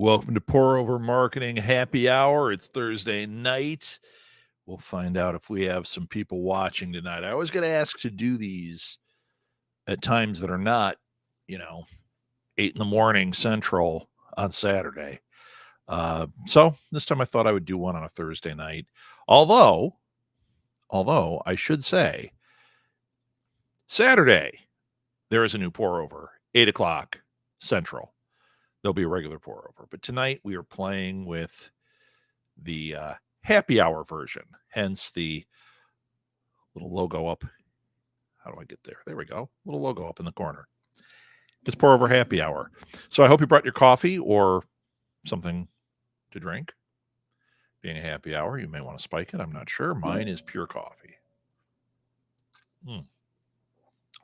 Welcome to Pour Over Marketing Happy Hour. It's Thursday night. We'll find out if we have some people watching tonight. I always get asked to do these at times that are not, 8 in the morning Central on Saturday. So this time I thought I would do one on a Thursday night. Although I should say, Saturday, there is a new pour over, 8 o'clock Central. There'll be a regular pour over. But tonight we are playing with the happy hour version, hence the little logo up. How do I get there? There we go. Little logo up in the corner. It's pour over happy hour. So I hope you brought your coffee or something to drink. Being a happy hour, you may want to spike it. I'm not sure. Mine is pure coffee.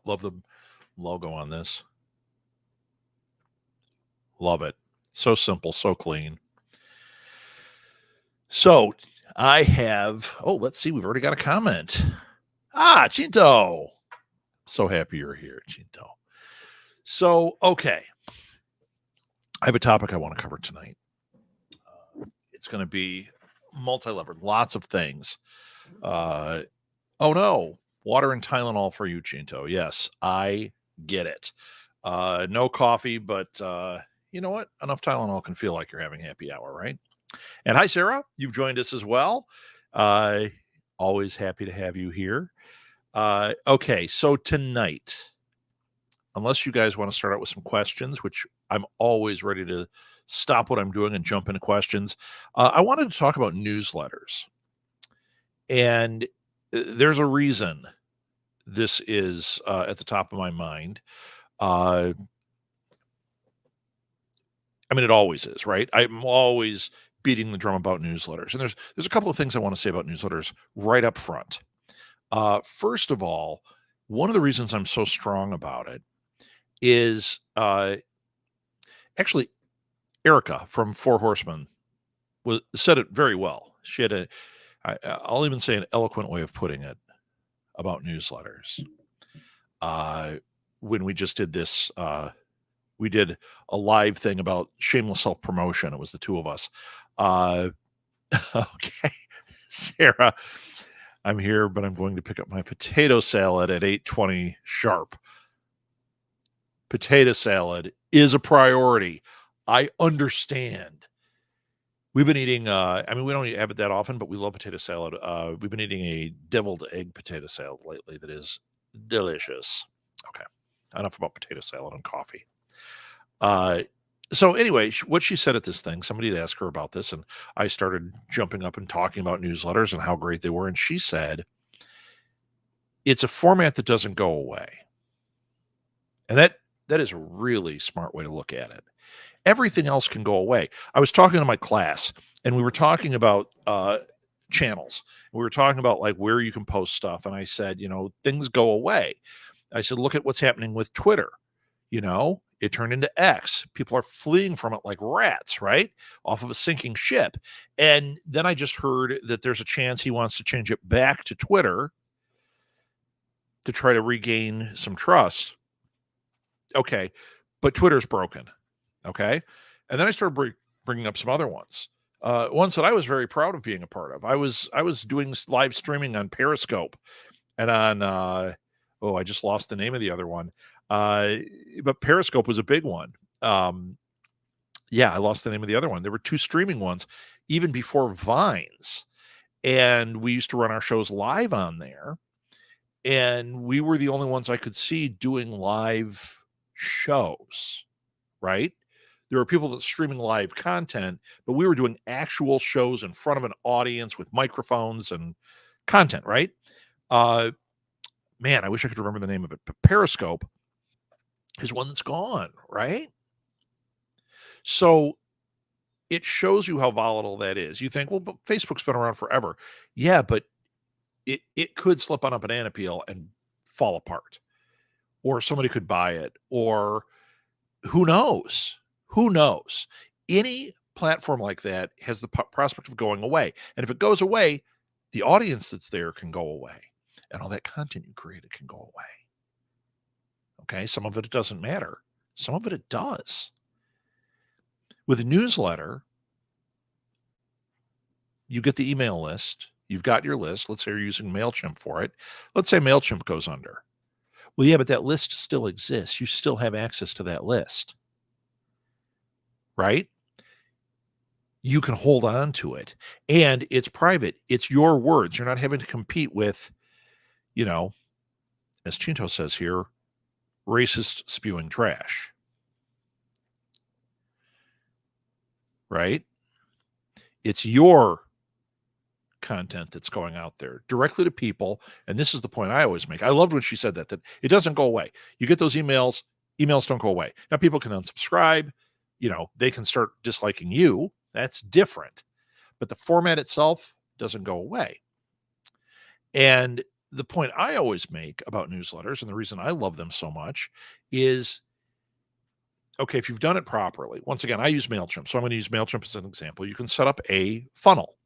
Love the logo on this. Love it. So simple, so clean. So I have, let's see. We've already got a comment. Chinto. So happy you're here, Chinto. So, okay. I have a topic I want to cover tonight. It's going to be multi-levered, lots of things. Oh no, water and Tylenol for you, Chinto. Yes, I get it. No coffee, but you know what? Enough Tylenol can feel like you're having happy hour, right? And hi, Sarah. You've joined us as well. Always happy to have you here. Okay, so tonight, unless you guys want to start out with some questions, which I'm always ready to stop what I'm doing and jump into questions, I wanted to talk about newsletters. And there's a reason this is at the top of my mind. I mean, it always is, right? I'm always beating the drum about newsletters. And there's a couple of things I want to say about newsletters right up front. First of all, one of the reasons I'm so strong about it is actually Erica from Four Horsemen said it very well. She had I'll even say an eloquent way of putting it about newsletters. When we just did this, we did a live thing about shameless self-promotion. It was the two of us. Okay, Sarah, I'm here, but I'm going to pick up my potato salad at 8:20 sharp. Potato salad is a priority. I understand. We've been eating, we don't have it that often, but we love potato salad. We've been eating a deviled egg potato salad lately that is delicious. Okay, enough about potato salad and coffee. So anyway, what she said at this thing, somebody had asked her about this, and I started jumping up and talking about newsletters and how great they were. And she said, it's a format that doesn't go away. And that is a really smart way to look at it. Everything else can go away. I was talking to my class, and we were talking about channels. We were talking about like where you can post stuff. And I said, things go away. I said, look at what's happening with Twitter. It turned into X. People are fleeing from it like rats, right? Off of a sinking ship. And then I just heard that there's a chance he wants to change it back to Twitter to try to regain some trust. Okay, but Twitter's broken. Okay. And then I started bringing up some other ones. Ones that I was very proud of being a part of. I was doing live streaming on Periscope and on, I just lost the name of the other one. But Periscope was a big one. I lost the name of the other one. There were two streaming ones even before Vines. And we used to run our shows live on there. And we were the only ones I could see doing live shows, right? There were people that streaming live content, but we were doing actual shows in front of an audience with microphones and content, right? Man, I wish I could remember the name of it. But Periscope is one that's gone, right? So it shows you how volatile that is. You think, well, but Facebook's been around forever. Yeah, but it could slip on a banana peel and fall apart. Or somebody could buy it. Or who knows? Who knows? Any platform like that has the prospect of going away. And if it goes away, the audience that's there can go away. And all that content you created can go away. Okay, some of it doesn't matter. Some of it does. With a newsletter, you get the email list. You've got your list. Let's say you're using MailChimp for it. Let's say MailChimp goes under. Well, yeah, but that list still exists. You still have access to that list, right? You can hold on to it, and it's private. It's your words. You're not having to compete with, you know, as Chinto says here, racist spewing trash, right? It's your content that's going out there directly to people. And this is the point I always make. I loved when she said that it doesn't go away. You get those emails don't go away. Now people can unsubscribe, they can start disliking you. That's different. But the format itself doesn't go away. And the point I always make about newsletters, and the reason I love them so much, is okay, if you've done it properly. Once again, I use MailChimp, so I'm going to use MailChimp as an example. You can set up a funnel.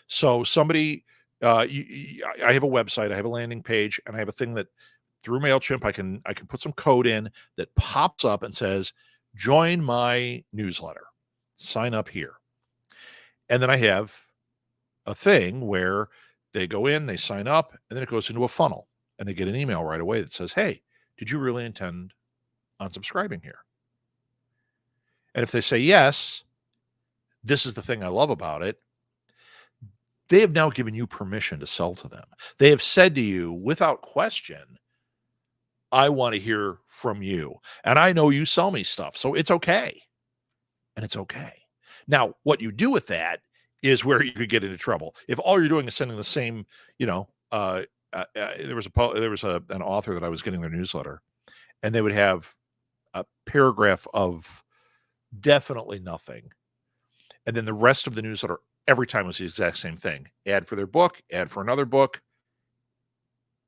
So somebody, I have a website, I have a landing page, and I have a thing that through MailChimp, I can put some code in that pops up and says, join my newsletter, sign up here. And then I have a thing where they go in, they sign up, and then it goes into a funnel, and they get an email right away that says, hey, did you really intend on subscribing here? And if they say yes, this is the thing I love about it. They have now given you permission to sell to them. They have said to you without question, I want to hear from you. And I know you sell me stuff, so it's okay. And it's okay. Now, what you do with that is where you could get into trouble. If all you're doing is sending the same, there was an author that I was getting their newsletter, and they would have a paragraph of definitely nothing. And then the rest of the newsletter every time was the exact same thing. Ad for their book, ad for another book,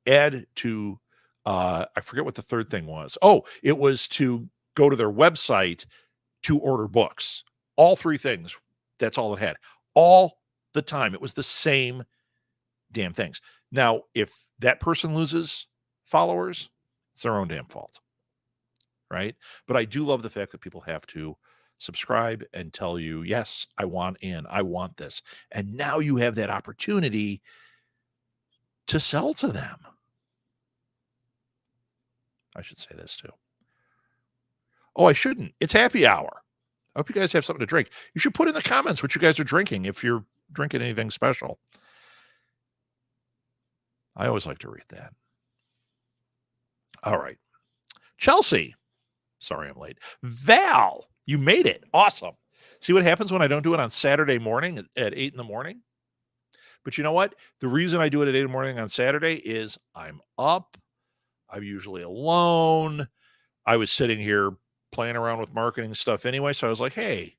ad to, I forget what the third thing was. Oh, it was to go to their website to order books. All three things. That's all it had. All the time. It was the same damn things. Now, if that person loses followers, it's their own damn fault. Right? But I do love the fact that people have to subscribe and tell you, yes, I want this. And now you have that opportunity to sell to them. I should say this too. Oh, I shouldn't. It's happy hour. I hope you guys have something to drink. You should put in the comments what you guys are drinking if you're drinking anything special. I always like to read that. All right. Chelsea. Sorry, I'm late. Val, you made it. Awesome. See what happens when I don't do it on Saturday morning at 8 in the morning? But you know what? The reason I do it at 8 in the morning on Saturday is I'm up. I'm usually alone. I was sitting here playing around with marketing stuff anyway. So I was like, hey,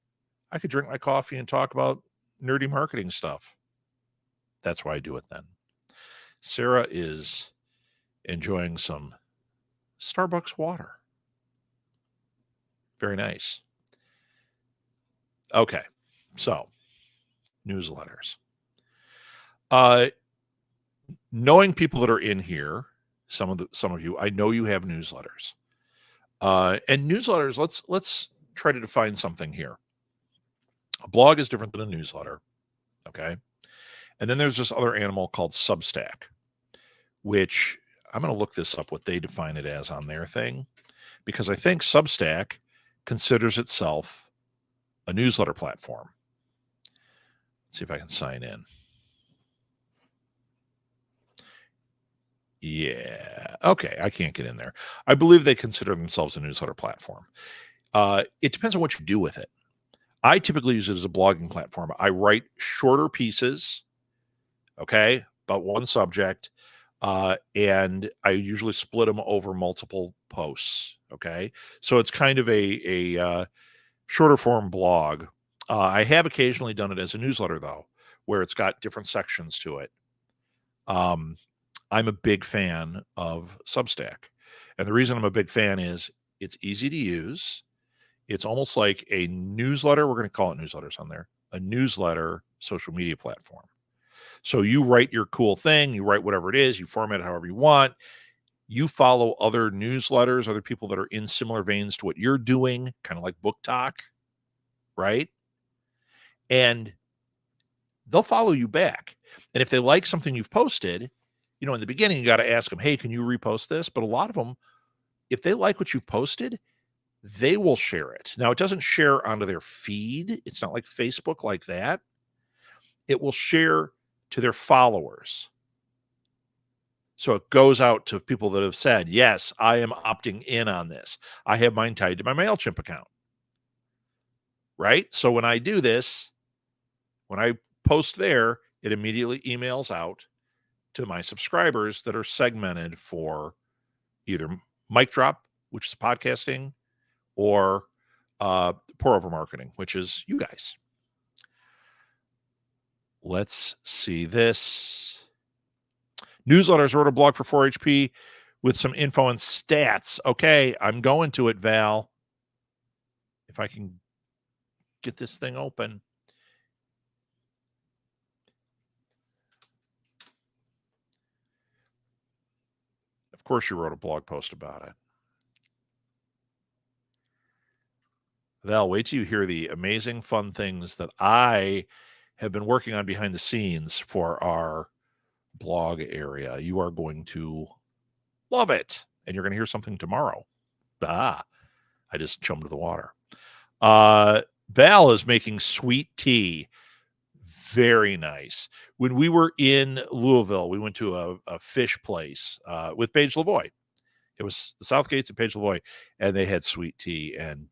I could drink my coffee and talk about nerdy marketing stuff. That's why I do it then. Sarah is enjoying some Starbucks water. Very nice. Okay. So newsletters. Knowing people that are in here, some of you, I know you have newsletters. And newsletters, let's try to define something here. A blog is different than a newsletter. Okay. And then there's this other animal called Substack, which I'm going to look this up, what they define it as on their thing, because I think Substack considers itself a newsletter platform. Let's see if I can sign in. Yeah. Okay. I can't get in there. I believe they consider themselves a newsletter platform. It depends on what you do with it. I typically use it as a blogging platform. I write shorter pieces, okay, about one subject, and I usually split them over multiple posts, okay? So it's kind of a shorter form blog. I have occasionally done it as a newsletter, though, where it's got different sections to it. I'm a big fan of Substack. And the reason I'm a big fan is it's easy to use. It's almost like a newsletter. We're going to call it newsletters on there. A newsletter social media platform. So you write your cool thing. You write whatever it is. You format it however you want. You follow other newsletters, other people that are in similar veins to what you're doing, kind of like Book Talk, right? And they'll follow you back. And if they like something you've posted, in the beginning, you got to ask them, hey, can you repost this? But a lot of them, if they like what you've posted, they will share it. Now, it doesn't share onto their feed. It's not like Facebook like that. It will share to their followers. So it goes out to people that have said, yes, I am opting in on this. I have mine tied to my MailChimp account. Right? So when I do this, when I post there, it immediately emails out to my subscribers that are segmented for either Mic Drop, which is podcasting, or Pour Over Marketing, which is you guys. Let's see this. Newsletters, wrote a blog for 4HP with some info and stats. Okay, I'm going to it, Val. If I can get this thing open. Of course, you wrote a blog post about it. Val, wait till you hear the amazing, fun things that I have been working on behind the scenes for our blog area. You are going to love it. And you're going to hear something tomorrow. I just chummed the water. Val is making sweet tea. Very nice. When we were in Louisville, we went to a fish place with Paige Lavoie. It was the Southgates and Paige Lavoie, and they had sweet tea, and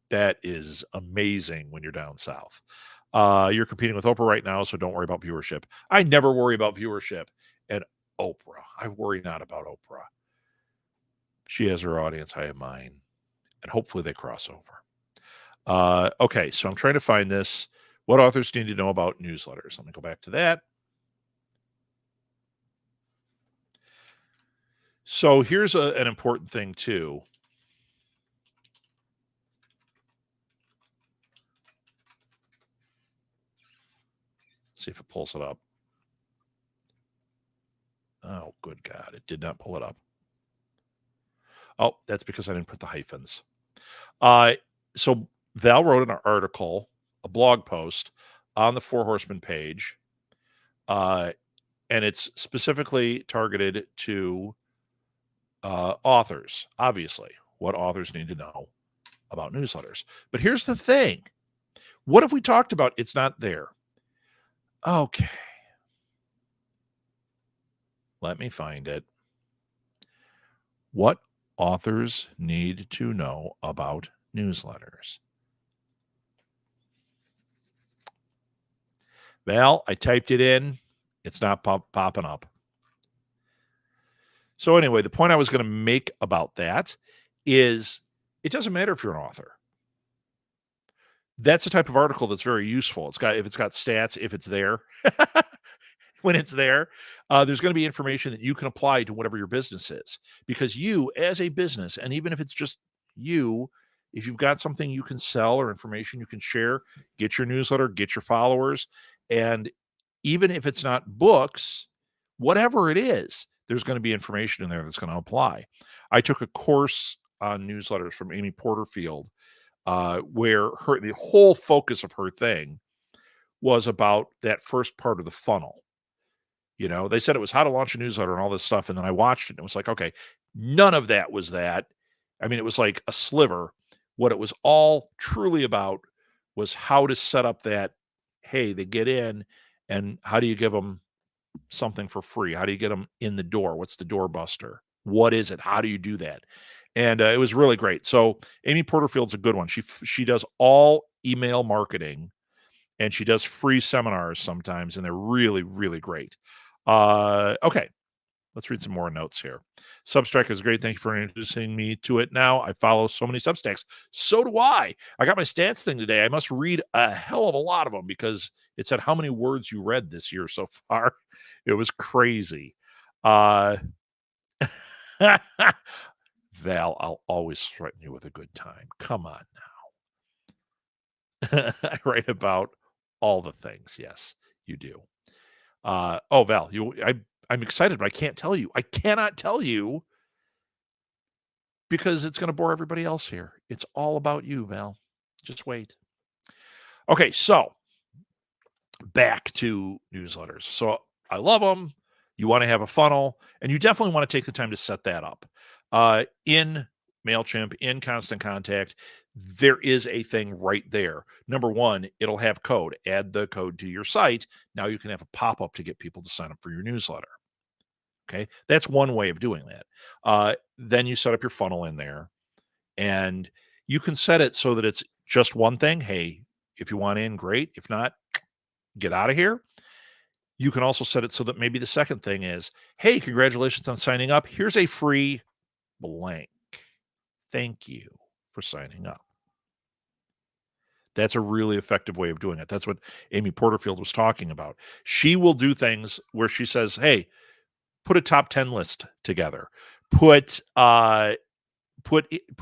that is amazing when you're down south. You're competing with Oprah right now, so don't worry about viewership. I never worry about viewership. And Oprah, I worry not about Oprah. She has her audience, I have mine, and hopefully they cross over. Okay, so I'm trying to find this. What authors need to know about newsletters? Let me go back to that. So here's an important thing too. Let's see if it pulls it up. Oh, good God, it did not pull it up. Oh, that's because I didn't put the hyphens. So Val wrote an article, a blog post on the Four Horsemen page, and it's specifically targeted to authors, obviously, what authors need to know about newsletters. But here's the thing. What if we talked about it's not there? Okay. Let me find it. What authors need to know about newsletters? Val, I typed it in. It's not popping up. So anyway, the point I was going to make about that is it doesn't matter if you're an author. That's the type of article that's very useful. If it's got stats, if it's there, when it's there, there's going to be information that you can apply to whatever your business is. Because you, as a business, and even if it's just you, if you've got something you can sell or information you can share, get your newsletter, get your followers. And even if it's not books, whatever it is, there's going to be information in there that's going to apply. I took a course on newsletters from Amy Porterfield, where the whole focus of her thing was about that first part of the funnel. They said it was how to launch a newsletter and all this stuff. And then I watched it and it was like, okay, none of that was that. I mean, it was like a sliver. What it was all truly about was how to set up that, hey, they get in, and how do you give them something for free? How do you get them in the door? What's the doorbuster? What is it? How do you do that? And it was really great. So Amy Porterfield's a good one. She does all email marketing, and she does free seminars sometimes, and they're really, really great. Okay, let's read some more notes here. Substack is great. Thank you for introducing me to it. Now I follow so many Substacks. So do I. I got my stats thing today. I must read a hell of a lot of them because it said how many words you read this year so far. It was crazy. Val, I'll always threaten you with a good time. Come on now. I write about all the things. Yes, you do. Val, I'm excited, but I can't tell you. I cannot tell you because it's going to bore everybody else here. It's all about you, Val. Just wait. Okay, so back to newsletters. So I love them. You want to have a funnel, and you definitely want to take the time to set that up. In MailChimp, in Constant Contact, there is a thing right there. Number one, it'll have code. Add the code to your site. Now you can have a pop up to get people to sign up for your newsletter. Okay. That's one way of doing that. Then you set up your funnel in there, and you can set it so that it's just one thing. Hey, if you want in, great. If not, get out of here. You can also set it so that maybe the second thing is, hey, congratulations on signing up. Here's a free blank. Thank you for signing up. That's a really effective way of doing it. That's what Amy Porterfield was talking about. She will do things where she says, hey, put a top 10 list together. Put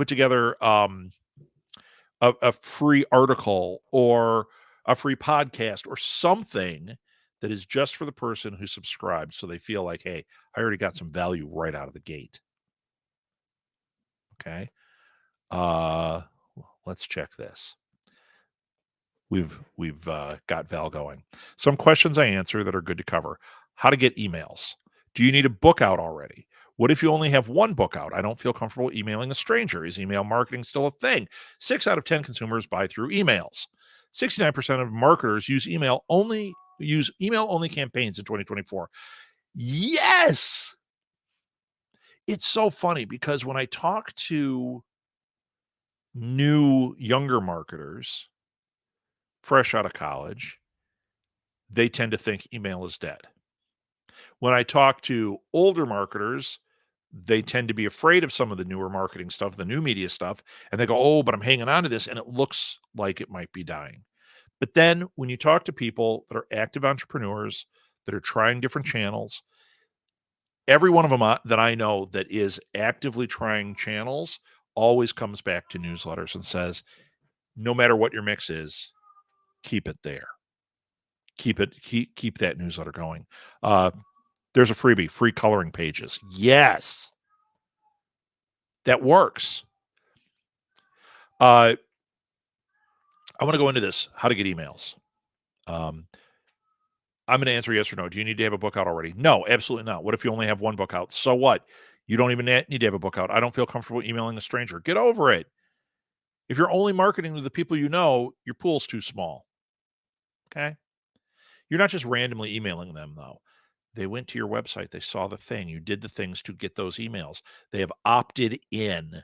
together a free article or a free podcast or something that is just for the person who subscribed, so they feel like, hey, I already got some value right out of the gate. Okay. Let's check this. We've got Val going. Some questions I answer that are good to cover. How to get emails. Do you need a book out already? What if you only have one book out? I don't feel comfortable emailing a stranger. Is email marketing still a thing? 6 out of 10 consumers buy through emails. 69% of marketers use email only campaigns in 2024. Yes. It's so funny because when I talk to new younger marketers fresh out of college, they tend to think email is dead. When I talk to older marketers, they tend to be afraid of some of the newer marketing stuff, the new media stuff, and they go, oh, but I'm hanging on to this, and it looks like it might be dying. But then when you talk to people that are active entrepreneurs that are trying different channels, every one of them that I know that is actively trying channels always comes back to newsletters and says, no matter what your mix is, keep it there. Keep that newsletter going. There's a freebie, free coloring pages. Yes, that works. I want to go into this, how to get emails. I'm going to answer yes or no. Do you need to have a book out already? No, absolutely not. What if you only have one book out? So what? You don't even need to have a book out. I don't feel comfortable emailing a stranger. Get over it. If you're only marketing to the people you know, your pool's too small. Okay? You're not just randomly emailing them, though. They went to your website. They saw the thing. You did the things to get those emails. They have opted in.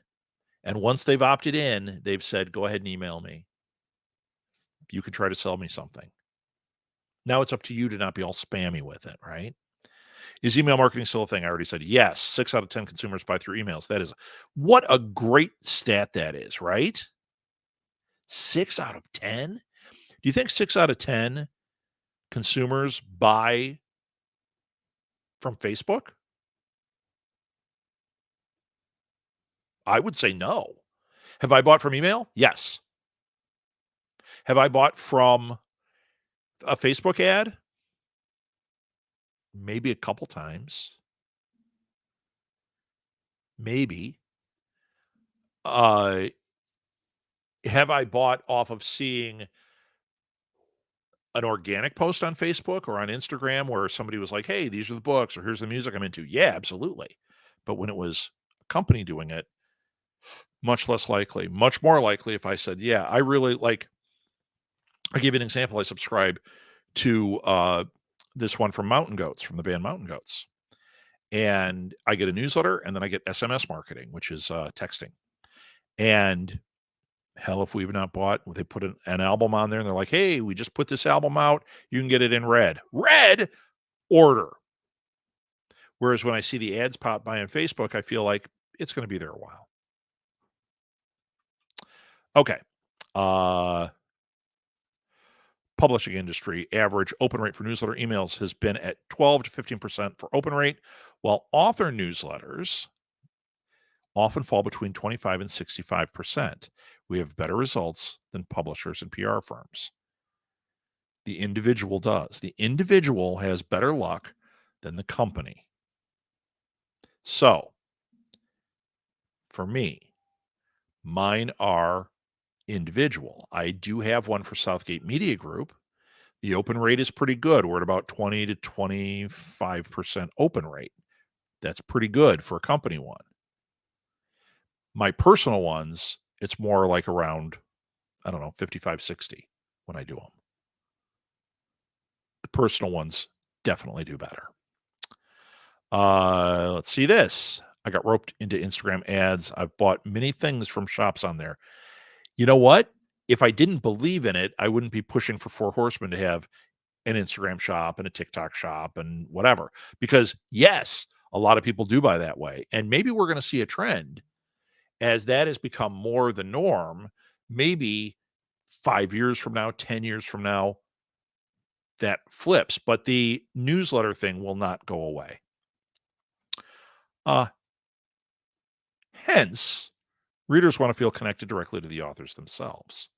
And once they've opted in, they've said, go ahead and email me. You can try to sell me something. Now it's up to you to not be all spammy with it, right? Is email marketing still a thing? I already said yes. 6 out of 10 consumers buy through emails. That is what a great stat that is, right? 6 out of 10? Do you think 6 out of 10 consumers buy from Facebook? I would say no. Have I bought from email? Yes. Have I bought from a Facebook ad? Maybe a couple times. Maybe. Have I bought off of seeing an organic post on Facebook or on Instagram where somebody was like, hey, these are the books or here's the music I'm into? Yeah, absolutely. But when it was a company doing it, much less likely. Much more likely if I said, yeah, I really like, I'll give you an example. I subscribe to this one from Mountain Goats, from the band Mountain Goats. And I get a newsletter and then I get SMS marketing, which is texting. And hell, if we've not bought, they put an album on there and they're like, hey, we just put this album out. You can get it in red. Red order. Whereas when I see the ads pop by on Facebook, I feel like it's going to be there a while. Okay. Publishing industry average open rate for newsletter emails has been at 12 to 15% for open rate, while author newsletters often fall between 25 and 65%. We have better results than publishers and PR firms. The individual does. The individual has better luck than the company. So, for me, mine are individual. I do have one for Southgate Media Group. The open rate is pretty good. We're at about 20 to 25% open rate. That's pretty good for a company one. My personal ones, it's more like around, I don't know, 55, 60 when I do them. The personal ones definitely do better. Let's see this. I got roped into Instagram ads. I've bought many things from shops on there. You know what? If I didn't believe in it, I wouldn't be pushing for Four Horsemen to have an Instagram shop and a TikTok shop and whatever. Because yes, a lot of people do buy that way. And maybe we're going to see a trend as that has become more the norm. Maybe 5 years from now, 10 years from now, that flips. But the newsletter thing will not go away. Hence, readers want to feel connected directly to the authors themselves.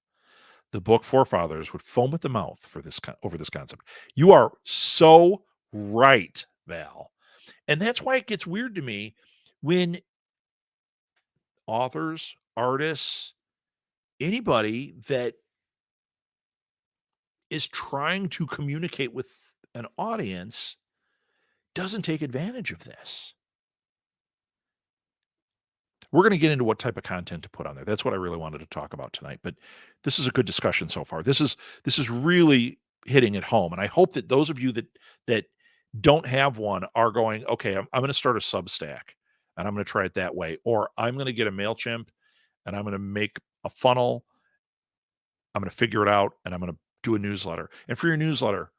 The book forefathers would foam at the mouth for this over this concept. You are so right, Val. And that's why it gets weird to me when authors, artists, anybody that is trying to communicate with an audience doesn't take advantage of this. We're going to get into what type of content to put on there. That's what I really wanted to talk about tonight. But this is a good discussion so far. This is really hitting it home, and I hope that those of you that don't have one are going, okay, I'm going to start a Substack, and I'm going to try it that way, or I'm going to get a MailChimp, and I'm going to make a funnel. I'm going to figure it out, and I'm going to do a newsletter. And for your newsletter,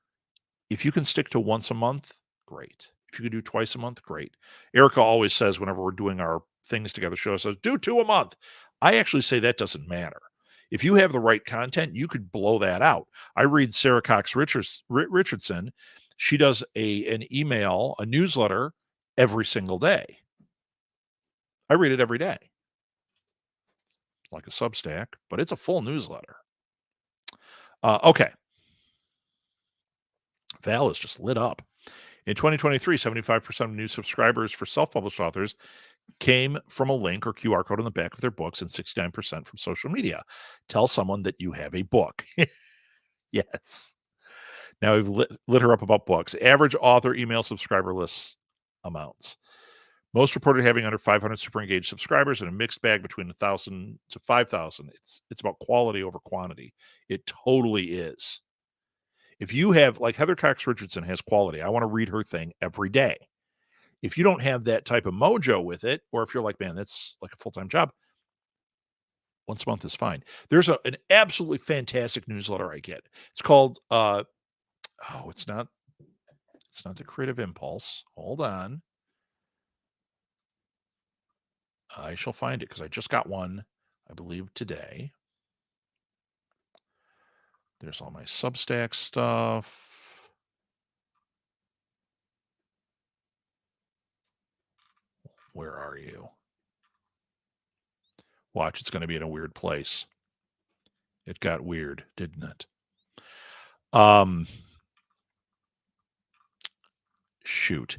if you can stick to once a month, great. If you could do twice a month, great. Erica always says whenever we're doing our things together, show says, do 2 a month. I actually say that doesn't matter. If you have the right content, you could blow that out. I read Sarah Cox Richardson. She does an email, a newsletter every single day. I read it every day. It's like a Substack, but it's a full newsletter. Okay. Val is just lit up. In 2023, 75% of new subscribers for self-published authors came from a link or QR code on the back of their books and 69% from social media. Tell someone that you have a book. Yes. Now we've lit her up about books. Average author email subscriber lists amounts. Most reported having under 500 super engaged subscribers and a mixed bag between 1,000 to 5,000. It's about quality over quantity. It totally is. If you have, like Heather Cox Richardson has quality, I want to read her thing every day. If you don't have that type of mojo with it, or if you're like, man, that's like a full-time job, once a month is fine. There's an absolutely fantastic newsletter I get. It's called it's not the Creative Impulse. Hold on. I shall find it because I just got one, I believe, today. There's all my Substack stuff. Where are you? Watch, it's going to be in a weird place. It got weird, didn't it? Shoot.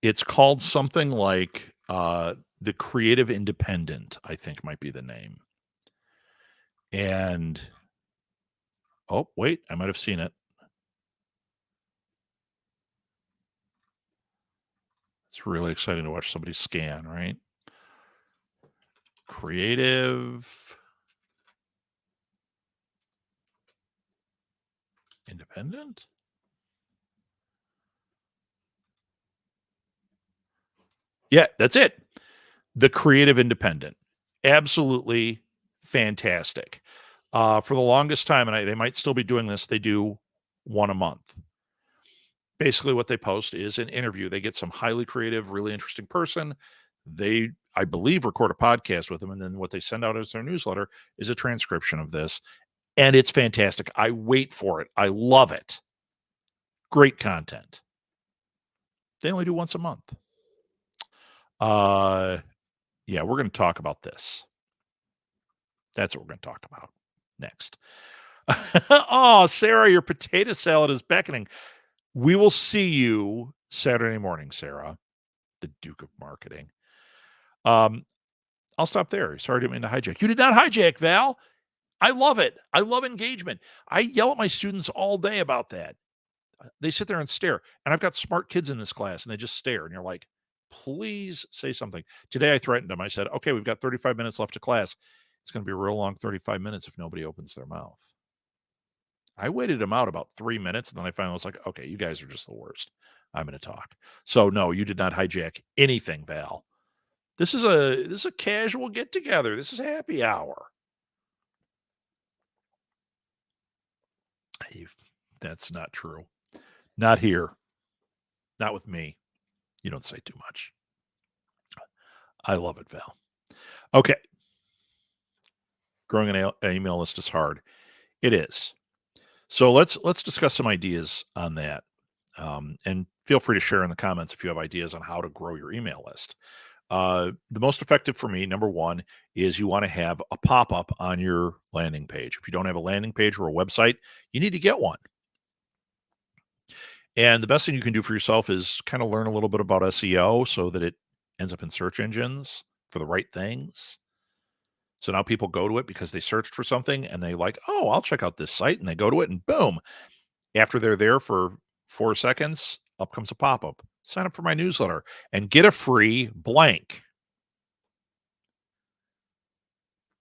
It's called something like The Creative Independent, I think might be the name. And oh, wait, I might have seen it. It's really exciting to watch somebody scan, right? Creative Independent? Yeah, that's it. The Creative Independent. Absolutely fantastic. For the longest time, and they might still be doing this, they do one a month. Basically, what they post is an interview. They get some highly creative, really interesting person. They, I believe, record a podcast with them. And then what they send out as their newsletter is a transcription of this. And it's fantastic. I wait for it. I love it. Great content. They only do once a month. Yeah, we're going to talk about this. That's what we're going to talk about next. Oh, Sarah, your potato salad is beckoning. We will see you Saturday morning, Sarah, the Duke of Marketing. I'll stop there. Sorry, I didn't mean to hijack. You did not hijack, Val. I love it. I love engagement. I yell at my students all day about that. They sit there and stare, and I've got smart kids in this class, and they just stare, and you're like, "Please say something." Today, I threatened them. I said, "Okay, we've got 35 minutes left to class. It's gonna be a real long 35 minutes if nobody opens their mouth." I waited them out about 3 minutes, and then I finally was like, "Okay, you guys are just the worst. I'm gonna talk." So, no, you did not hijack anything, Val. This is a casual get together. This is happy hour. You That's not true. Not here. Not with me. You don't say too much. I love it, Val. Okay, growing an email list is hard. It is. So let's discuss some ideas on that, and feel free to share in the comments if you have ideas on how to grow your email list. The most effective for me, number one, is you want to have a pop up on your landing page. If you don't have a landing page or a website, you need to get one. And the best thing you can do for yourself is kind of learn a little bit about SEO so that it ends up in search engines for the right things. So now people go to it because they searched for something and they like, oh, I'll check out this site. And they go to it and boom, after they're there for 4 seconds, up comes a pop up. Sign up for my newsletter and get a free blank.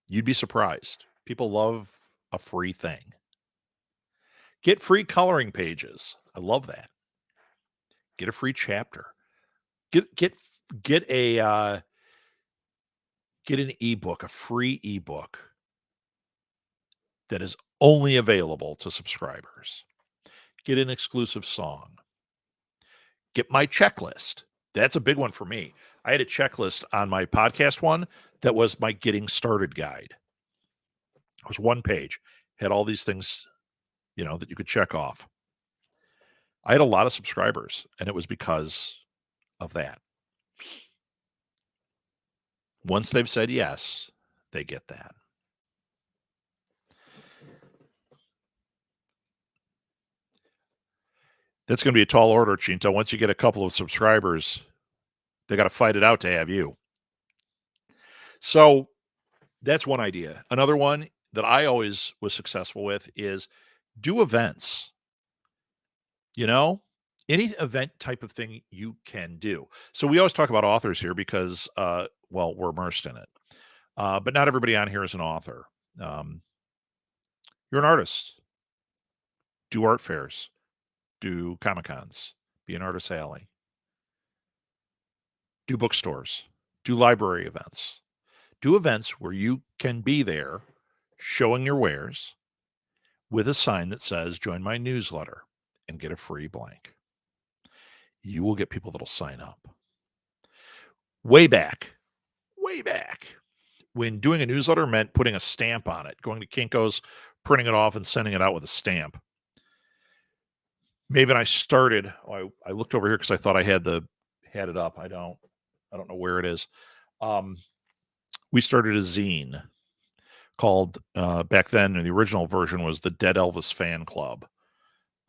You'd be surprised. People love a free thing. Get free coloring pages. I love that. Get a free chapter. Get a get an ebook, a free ebook that is only available to subscribers. Get an exclusive song. Get my checklist. That's a big one for me. I had a checklist on my podcast one that was my getting started guide. It was one page, had all these things, that you could check off. I had a lot of subscribers, and it was because of that. Once they've said yes, they get that. That's going to be a tall order, Chinto. Once you get a couple of subscribers, they got to fight it out to have you. So that's one idea. Another one that I always was successful with is do events. Any event type of thing you can do. So we always talk about authors here because, we're immersed in it. But not everybody on here is an author. You're an artist. Do art fairs. Do Comic Cons. Be an artist alley. Do bookstores. Do library events. Do events where you can be there showing your wares with a sign that says, join my newsletter and get a free blank. You will get people that'll sign up. Way back, when doing a newsletter meant putting a stamp on it, going to Kinko's, printing it off and sending it out with a stamp. Maeve and I started, I looked over here because I thought I had it up. I don't know where it is. We started a zine called, back then, the original version was the Dead Elvis Fan Club.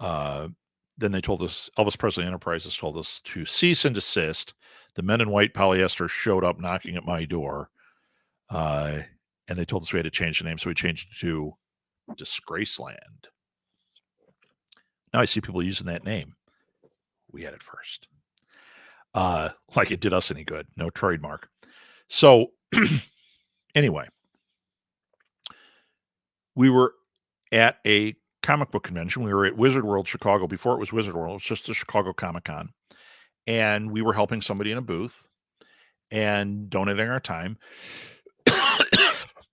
Then they told us, Elvis Presley Enterprises told us to cease and desist. The men in white polyester showed up knocking at my door. And they told us we had to change the name. So we changed it to Disgraceland. Now I see people using that name. We had it first. Like it did us any good. No trademark. So anyway, we were at a comic book convention. We were at Wizard World Chicago. Before it was Wizard World, it was just the Chicago Comic Con. And we were helping somebody in a booth and donating our time.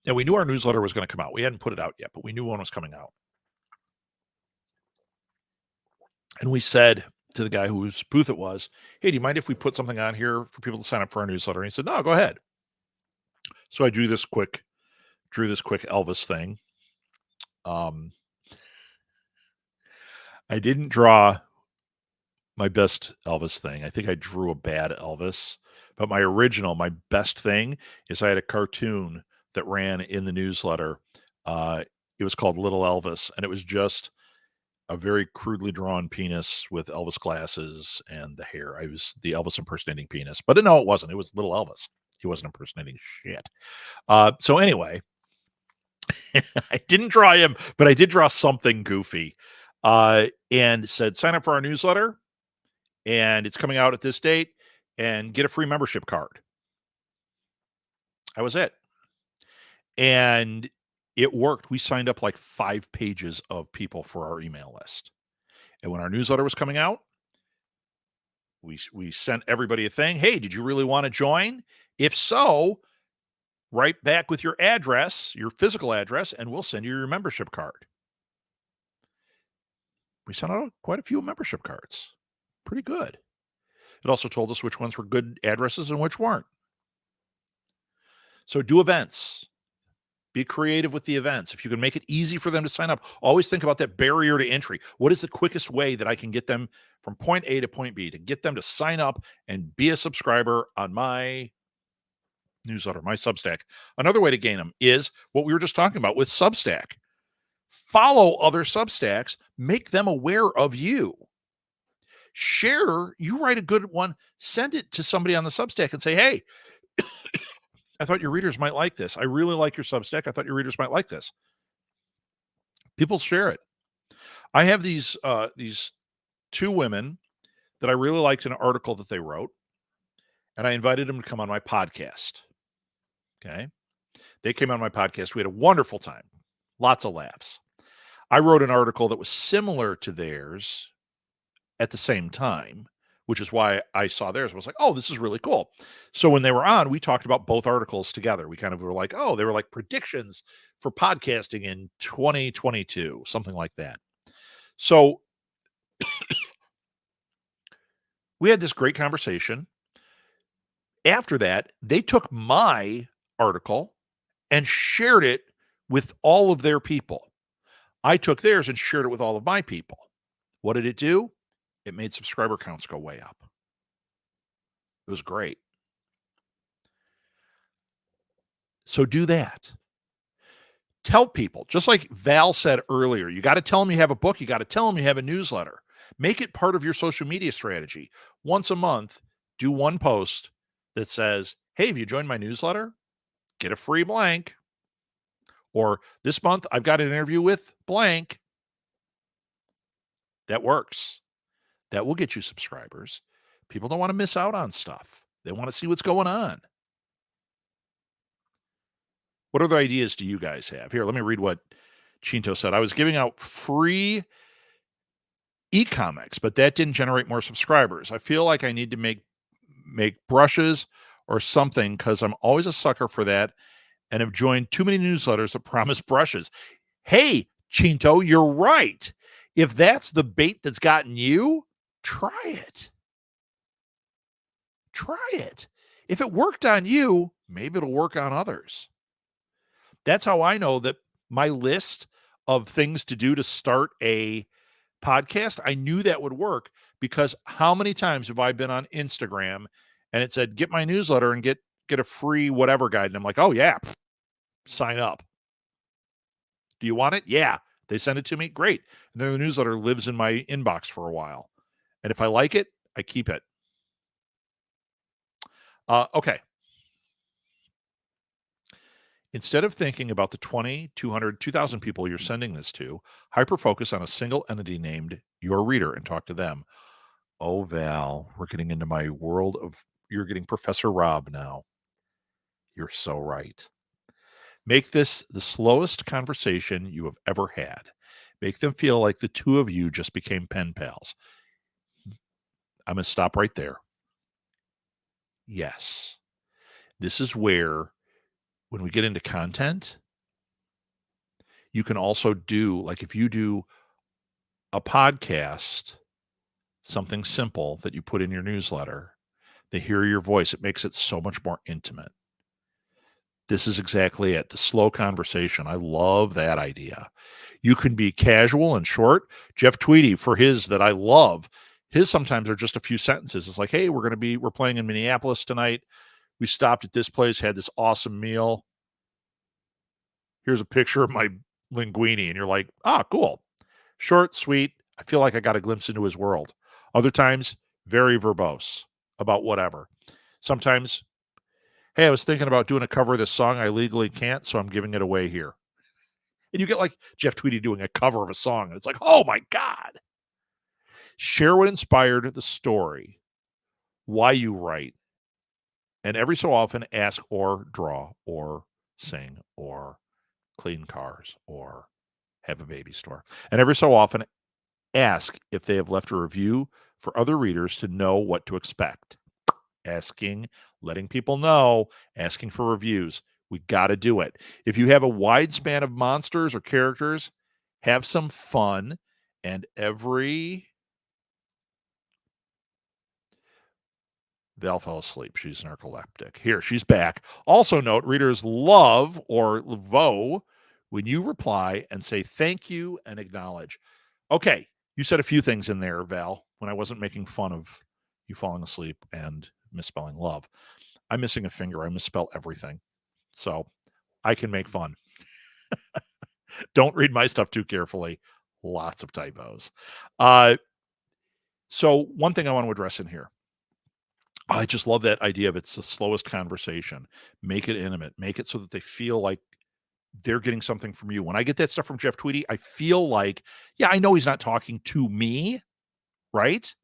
And we knew our newsletter was going to come out. We hadn't put it out yet, but we knew one was coming out. And we said to the guy whose booth it was, hey, do you mind if we put something on here for people to sign up for our newsletter? And he said, no, go ahead. So I drew this quick Elvis thing. I didn't draw my best Elvis thing. I think I drew a bad Elvis. But my best thing is I had a cartoon that ran in the newsletter. It was called Little Elvis, and it was just a very crudely drawn penis with Elvis glasses and the hair. I was the Elvis impersonating penis. But no, it wasn't. It was Little Elvis. He wasn't impersonating shit. So anyway, I didn't draw him, but I did draw something goofy, and said, "Sign up for our newsletter, and it's coming out at this date, and get a free membership card." That was it. And it worked. We signed up like 5 pages of people for our email list. And when our newsletter was coming out, we sent everybody a thing. "Hey, did you really want to join? If so, write back with your address, your physical address, and we'll send you your membership card." We sent out quite a few membership cards. Pretty good. It also told us which ones were good addresses and which weren't. So do events. Be creative with the events. If you can make it easy for them to sign up, always think about that barrier to entry. What is the quickest way that I can get them from point A to point B, to get them to sign up and be a subscriber on my newsletter, my Substack? Another way to gain them is what we were just talking about with Substack. Follow other Substacks, make them aware of you. Share, you write a good one, send it to somebody on the Substack and say, "Hey, I thought your readers might like this. I really like your Substack. I thought your readers might like this." People share it. I have these 2 women that I really liked an article that they wrote, and I invited them to come on my podcast. Okay. They came on my podcast. We had a wonderful time. Lots of laughs. I wrote an article that was similar to theirs at the same time, which is why I saw theirs. I was like, "Oh, this is really cool." So when they were on, we talked about both articles together. We kind of were like, "Oh, they were like predictions for podcasting in 2022, something like that." So we had this great conversation. After that, they took my article and shared it with all of their people. I took theirs and shared it with all of my people. What did it do? It made subscriber counts go way up. It was great. So do that. Tell people, just like Val said earlier, you got to tell them you have a book. You got to tell them you have a newsletter. Make it part of your social media strategy. Once a month, do one post that says, "Hey, have you joined my newsletter? Get a free blank." Or, "This month, I've got an interview with blank." That works. That will get you subscribers. People don't want to miss out on stuff. They want to see what's going on. What other ideas do you guys have? Here, let me read what Chinto said. "I was giving out free e-comics, but that didn't generate more subscribers. I feel like I need to make brushes or something, because I'm always a sucker for that and have joined too many newsletters that promise brushes." Hey, Chinto, you're right. If that's the bait that's gotten you, try it. Try it. If it worked on you, maybe it'll work on others. That's how I know that my list of things to do to start a podcast, I knew that would work, because how many times have I been on Instagram and it said, "Get my newsletter and get a free whatever guide." And I'm like, "Oh yeah, sign up. Do you want it?" Yeah. They send it to me. Great. And then the newsletter lives in my inbox for a while. And if I like it, I keep it. Okay. Instead of thinking about the 20, 200, 2,000 people you're sending this to, hyper focus on a single entity named your reader and talk to them. Oh, Val, we're getting into my world of, you're getting Professor Rob now. You're so right. Make this the slowest conversation you have ever had. Make them feel like the two of you just became pen pals. I'm going to stop right there. Yes. This is where, when we get into content, you can also do, like if you do a podcast, something simple that you put in your newsletter, they hear your voice. It makes it so much more intimate. This is exactly it. The slow conversation. I love that idea. You can be casual and short. Jeff Tweedy, for his that I love, his sometimes are just a few sentences. It's like, "Hey, we're playing in Minneapolis tonight. We stopped at this place, had this awesome meal. Here's a picture of my linguine." And you're like, "Ah, cool." Short, sweet. I feel like I got a glimpse into his world. Other times, very verbose about whatever. Sometimes, "Hey, I was thinking about doing a cover of this song. I legally can't, so I'm giving it away here." And you get like Jeff Tweedy doing a cover of a song, and it's like, oh my God. Share what inspired the story, why you write, and every so often ask or draw or sing or clean cars or have a baby store. And every so often ask if they have left a review for other readers to know what to expect. Asking, letting people know, asking for reviews. We got to do it. If you have a wide span of monsters or characters, have some fun. And Val fell asleep. She's narcoleptic. Here, she's back. Also note, readers love or vo when you reply and say thank you and acknowledge. Okay, you said a few things in there, Val, when I wasn't making fun of you falling asleep and misspelling love. I'm missing a finger. I misspell everything. So I can make fun. Don't read my stuff too carefully. Lots of typos. So one thing I want to address in here. I just love that idea of it's the slowest conversation. Make it intimate. Make it so that they feel like they're getting something from you. When I get that stuff from Jeff Tweedy, I feel like, yeah, I know he's not talking to me, right?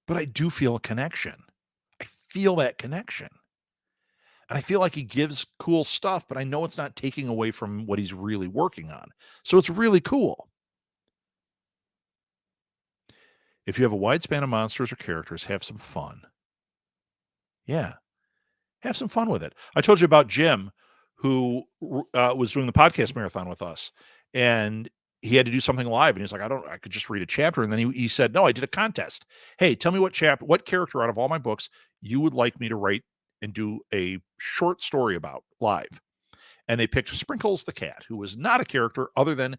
But I do feel a connection. I feel that connection. And I feel like he gives cool stuff, but I know it's not taking away from what he's really working on. So it's really cool. If you have a wide span of monsters or characters, have some fun. Yeah, have some fun with it. I told you about Jim, who was doing the podcast marathon with us, and he had to do something live, and he's like, I could just read a chapter. And then he said, no, I did a contest. Hey, tell me what character out of all my books you would like me to write and do a short story about live. And they picked Sprinkles the cat, who was not a character other than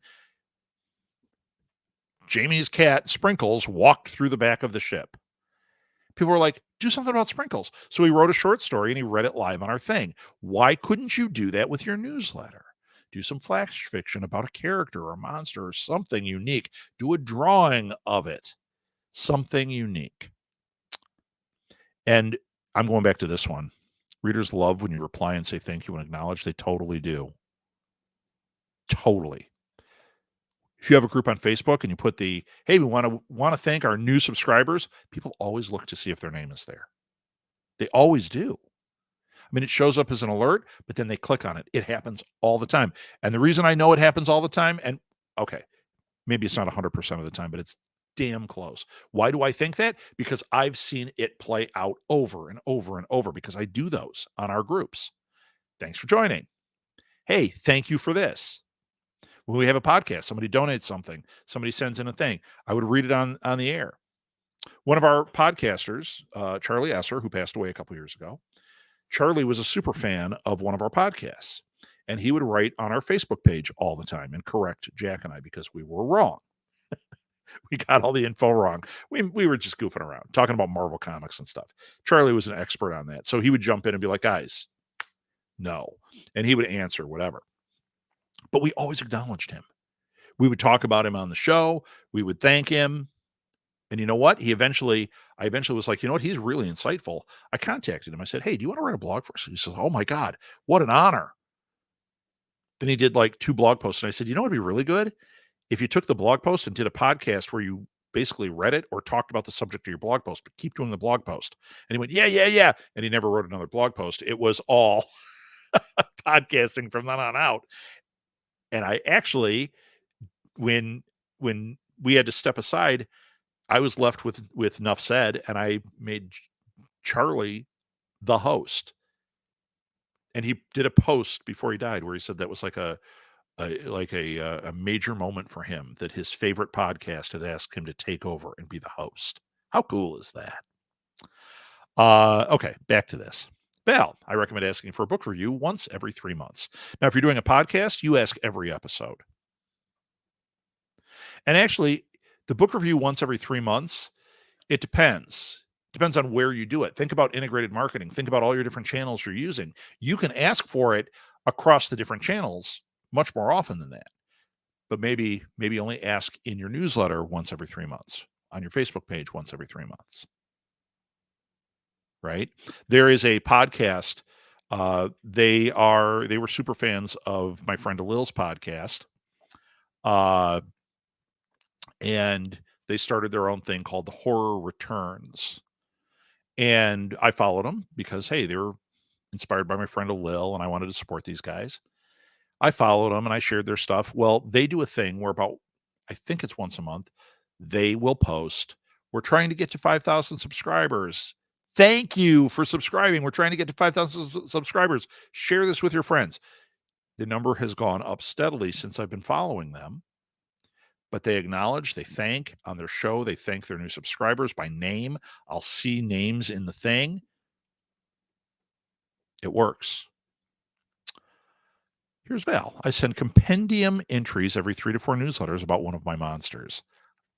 Jamie's cat, Sprinkles, walked through the back of the ship. People were like, do something about Sprinkles. So he wrote a short story and he read it live on our thing. Why couldn't you do that with your newsletter? Do some flash fiction about a character or a monster or something unique. Do a drawing of it. Something unique. And I'm going back to this one. Readers love when you reply and say thank you and acknowledge. They totally do. Totally. If you have a group on Facebook and you put the, hey, we want to thank our new subscribers, people always look to see if their name is there. They always do. I mean, it shows up as an alert, but then they click on it. It happens all the time. And the reason I know it happens all the time, and okay, maybe it's not 100% of the time, but it's damn close. Why do I think that? Because I've seen it play out over and over and over because I do those on our groups. Thanks for joining. Hey, thank you for this. When we have a podcast, somebody donates something, somebody sends in a thing, I would read it on the air. One of our podcasters, Charlie Esser, who passed away a couple years ago, Charlie was a super fan of one of our podcasts, and he would write on our Facebook page all the time and correct Jack and I because we were wrong. We got all the info wrong. We were just goofing around, talking about Marvel comics and stuff. Charlie was an expert on that. So he would jump in and be like, guys, no. And he would answer whatever. But we always acknowledged him. We would talk about him on the show. We would thank him. And you know what? I eventually was like, you know what? He's really insightful. I contacted him. I said, hey, do you want to write a blog for us? He says, oh my God, what an honor. Then he did like 2 blog posts. And I said, you know what would be really good? If you took the blog post and did a podcast where you basically read it or talked about the subject of your blog post, but keep doing the blog post. And he went, yeah. And he never wrote another blog post. It was all podcasting from then on out. And I actually, when we had to step aside, I was left with enough said, and I made Charlie the host. And he did a post before he died where he said that was like a major moment for him, that his favorite podcast had asked him to take over and be the host. How cool is that? Okay, back to this. Val, I recommend asking for a book review once every 3 months. Now, if you're doing a podcast, you ask every episode. And actually, the book review once every 3 months, it depends. Depends on where you do it. Think about integrated marketing. Think about all your different channels you're using. You can ask for it across the different channels much more often than that. But maybe only ask in your newsletter once every 3 months, on your Facebook page once every 3 months. Right? There is a podcast They were super fans of my friend Alil's podcast. Uh, and they started their own thing called the Horror Returns. And I followed them because, hey, they were inspired by my friend Alil, and I wanted to support these guys. I followed them and I shared their stuff. Well, they do a thing where I think it's once a month, they will post, we're trying to get to 5,000 subscribers. Thank you for subscribing. We're trying to get to 5,000 subscribers. Share this with your friends. The number has gone up steadily since I've been following them. But they acknowledge, they thank on their show, they thank their new subscribers by name. I'll see names in the thing. It works. Here's Val. I send compendium entries every 3 to 4 newsletters about one of my monsters.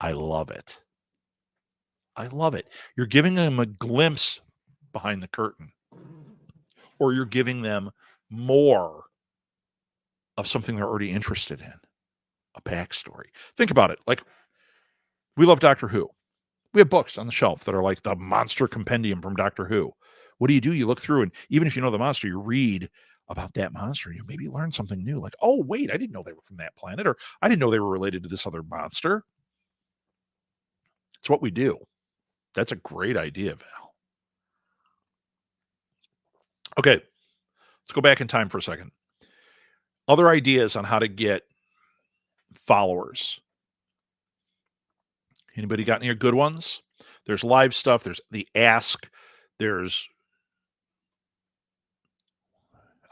I love it. I love it. You're giving them a glimpse behind the curtain, or you're giving them more of something they're already interested in, a backstory. Think about it. Like, we love Doctor Who. We have books on the shelf that are like the monster compendium from Doctor Who. What do? You look through, and even if you know the monster, you read about that monster. You maybe learn something new. Like, oh, wait, I didn't know they were from that planet, or I didn't know they were related to this other monster. It's what we do. That's a great idea, Val. Okay, let's go back in time for a second. Other ideas on how to get followers. Anybody got any good ones? There's live stuff. There's the ask.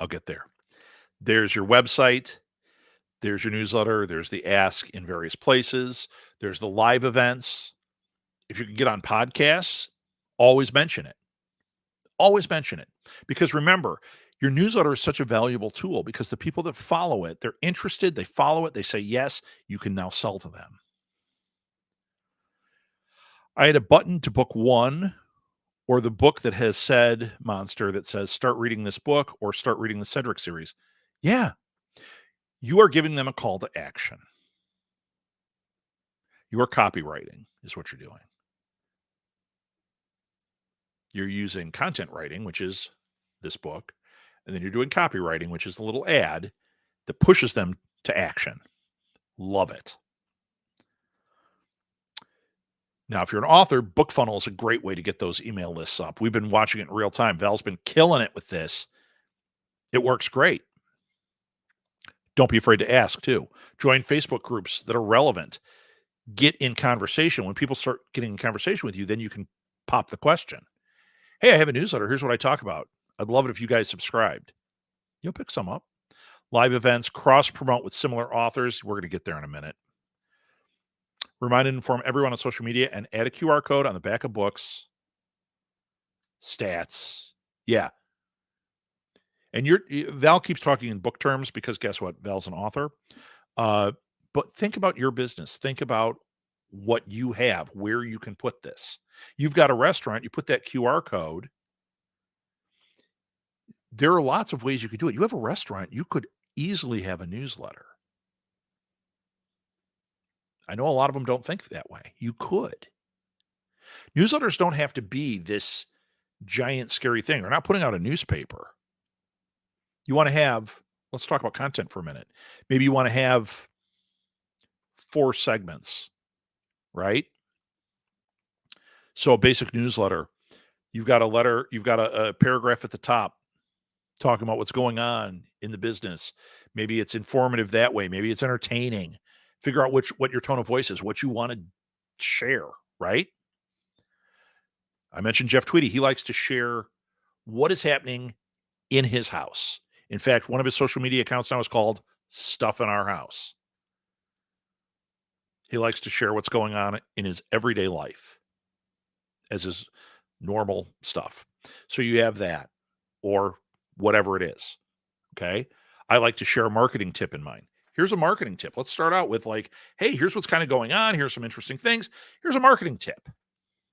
I'll get there. There's your website. There's your newsletter. There's the ask in various places. There's the live events. If you can get on podcasts, always mention it. Always mention it. Because remember, your newsletter is such a valuable tool because the people that follow it, they're interested, they follow it, they say yes, you can now sell to them. I had a button to book one, or the book that has said, Monster, that says start reading this book or start reading the Cedric series. Yeah. You are giving them a call to action. Your copywriting is what you're doing. You're using content writing, which is this book, and then you're doing copywriting, which is the little ad that pushes them to action. Love it. Now, if you're an author, BookFunnel is a great way to get those email lists up. We've been watching it in real time. Val's been killing it with this. It works great. Don't be afraid to ask, too. Join Facebook groups that are relevant. Get in conversation. When people start getting in conversation with you, then you can pop the question. Hey, I have a newsletter. Here's what I talk about. I'd love it if you guys subscribed. You'll pick some up. Live events, cross-promote with similar authors. We're going to get there in a minute. Remind and inform everyone on social media and add a QR code on the back of books. Stats. Yeah. And Val keeps talking in book terms because guess what? Val's an author. But think about your business. Think about what you have, where you can put this. You've got a restaurant, you put that QR code. There are lots of ways you could do it. You have a restaurant, you could easily have a newsletter. I know a lot of them don't think that way. You could. Newsletters don't have to be this giant, scary thing. They're not putting out a newspaper. You want to have, let's talk about content for a minute. Maybe you want to have 4 segments, right? So a basic newsletter, you've got a paragraph at the top talking about what's going on in the business. Maybe it's informative that way. Maybe it's entertaining. Figure out what your tone of voice is, what you want to share, right? I mentioned Jeff Tweedy. He likes to share what is happening in his house. In fact, one of his social media accounts now is called Stuff in Our House. He likes to share what's going on in his everyday life as his normal stuff. So you have that, or whatever it is. Okay. I like to share a marketing tip in mine. Here's a marketing tip. Let's start out with like, hey, here's what's kind of going on. Here's some interesting things. Here's a marketing tip.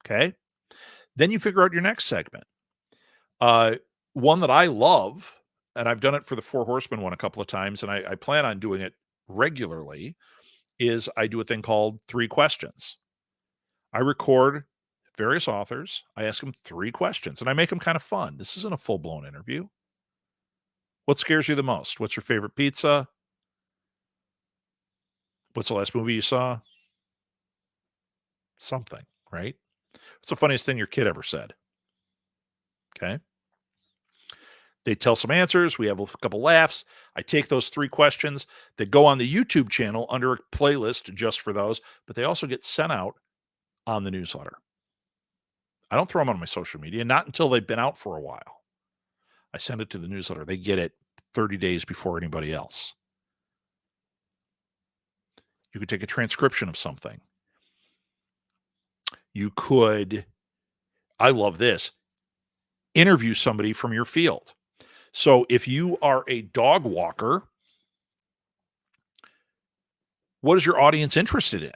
Okay. Then you figure out your next segment. One that I love, and I've done it for the 4 Horsemen one a couple of times, and I plan on doing it regularly, is I do a thing called 3 questions. I record various authors. I ask them 3 questions, and I make them kind of fun. This isn't a full-blown interview. What scares you the most? What's your favorite pizza? What's the last movie you saw? Something, right? What's the funniest thing your kid ever said? Okay. They tell some answers. We have a couple laughs. I take those 3 questions that go on the YouTube channel under a playlist just for those, but they also get sent out on the newsletter. I don't throw them on my social media, not until they've been out for a while. I send it to the newsletter. They get it 30 days before anybody else. You could take a transcription of something. You could, I love this, interview somebody from your field. So if you are a dog walker, what is your audience interested in?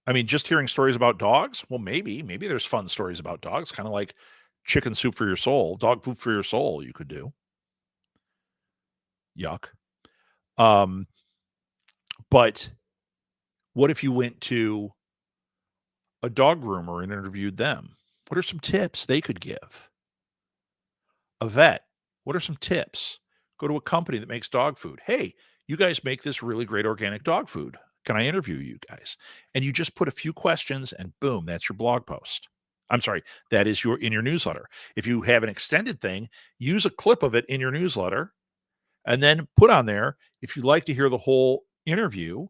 I mean, just hearing stories about dogs? Well, maybe there's fun stories about dogs, kind of like chicken soup for your soul, dog food for your soul, you could do. Yuck. Um, but what if you went to a dog groomer and interviewed them? What are some tips they could give? A vet, what are some tips? Go to a company that makes dog food. Hey, you guys make this really great organic dog food. Can I interview you guys? And you just put a few questions and boom, that's your blog post. I'm sorry, that is your in your newsletter. If you have an extended thing, use a clip of it in your newsletter and then put on there, if you'd like to hear the whole interview,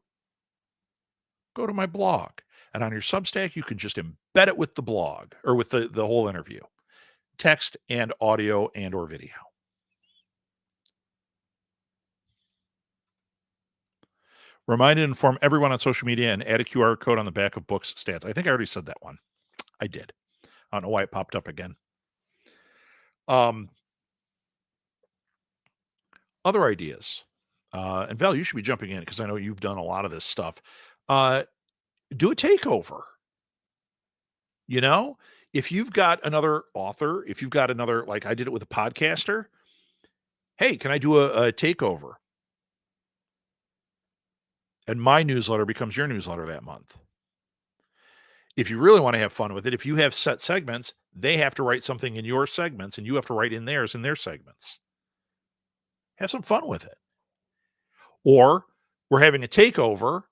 go to my blog. And on your Substack, you can just embed it with the blog or with the whole interview, text and audio and or video. Remind and inform everyone on social media and add a QR code on the back of books stats. I think I already said that one. I did. I don't know why it popped up again. Other ideas. And Val, you should be jumping in because I know you've done a lot of this stuff. Do a takeover. You know, if you've got another author, if you've got another, like I did it with a podcaster, hey, can I do a takeover? And my newsletter becomes your newsletter that month. If you really want to have fun with it, if you have set segments, they have to write something in your segments and you have to write in theirs in their segments. Have some fun with it. Or we're having a takeover.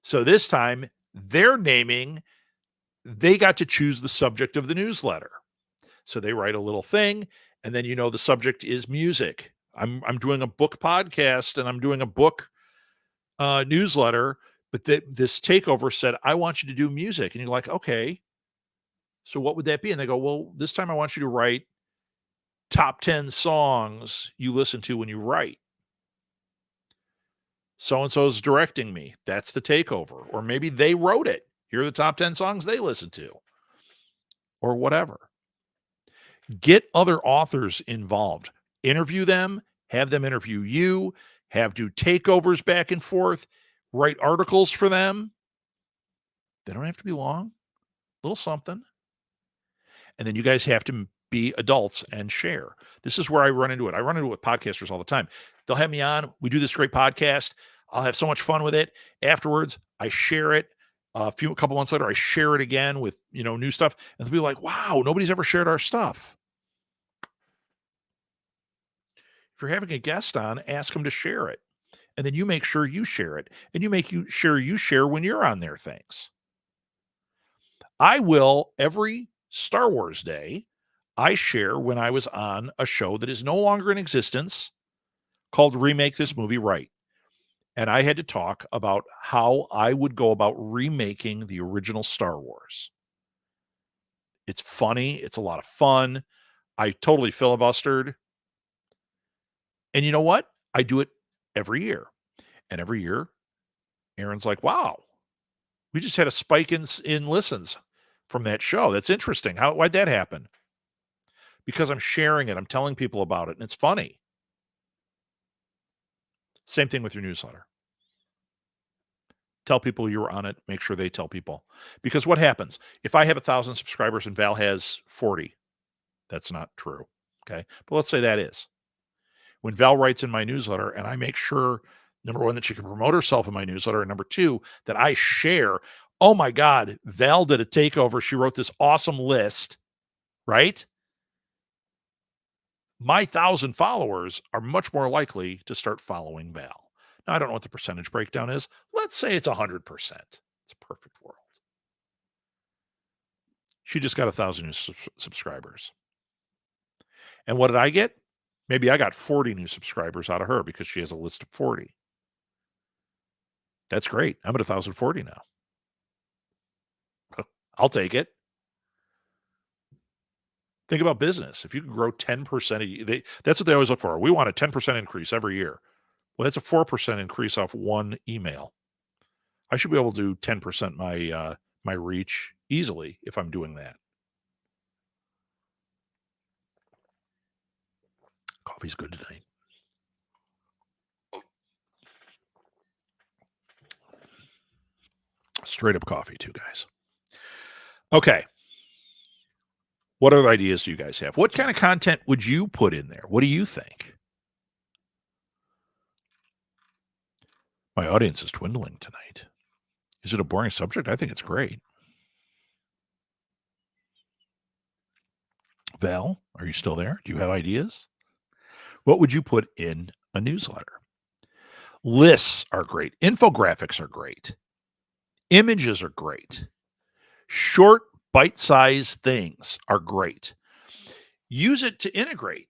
So this time they're naming, they got to choose the subject of the newsletter. So they write a little thing, and then the subject is music. I'm doing a book podcast and I'm doing a book newsletter, but this takeover said, I want you to do music. And you're like, okay, so what would that be? And they go, well, this time I want you to write top 10 songs you listen to when you write. So-and-so is directing me. That's the takeover. Or maybe they wrote it. Here are the top 10 songs they listen to. Or whatever. Get other authors involved. Interview them. Have them interview you. Do takeovers back and forth. Write articles for them. They don't have to be long. A little something. And then you guys have to be adults and share. This is where I run into it. I run into it with podcasters all the time. They'll have me on. We do this great podcast. I'll have so much fun with it. Afterwards, I share it. A couple months later, I share it again with new stuff. And they'll be like, wow, nobody's ever shared our stuff. If you're having a guest on, ask them to share it. And then you make sure you share it. And you share when you're on their things. I will every Star Wars Day, I share when I was on a show that is no longer in existence called Remake This Movie Right. And I had to talk about how I would go about remaking the original Star Wars. It's funny. It's a lot of fun. I totally filibustered. And you know what? I do it every year. And every year, Aaron's like, wow, we just had a spike in listens from that show. That's interesting. Why'd that happen? Because I'm sharing it. I'm telling people about it. And it's funny. Same thing with your newsletter. Tell people you were on it. Make sure they tell people. Because what happens? If I have 1,000 subscribers and Val has 40, that's not true. Okay. But let's say that is. When Val writes in my newsletter and I make sure, number one, that she can promote herself in my newsletter. And number two, that I share, oh my God, Val did a takeover. She wrote this awesome list, right? my 1,000 followers are much more likely to start following Val. Now, I don't know what the percentage breakdown is. Let's say it's 100%. It's a perfect world. She just got 1,000 new subscribers. And what did I get? Maybe I got 40 new subscribers out of her because she has a list of 40. That's great. I'm at 1,040 now. I'll take it. Think about business. If you can grow 10%, that's what they always look for. We want a 10% increase every year. Well, that's a 4% increase off one email. I should be able to do 10% my reach easily if I'm doing that. Coffee's good tonight. Straight up coffee too, guys. Okay. What other ideas do you guys have? What kind of content would you put in there? What do you think? My audience is dwindling tonight. Is it a boring subject? I think it's great. Val, are you still there? Do you have ideas? What would you put in a newsletter? Lists are great. Infographics are great. Images are great. Short, bite-sized things are great. Use it to integrate.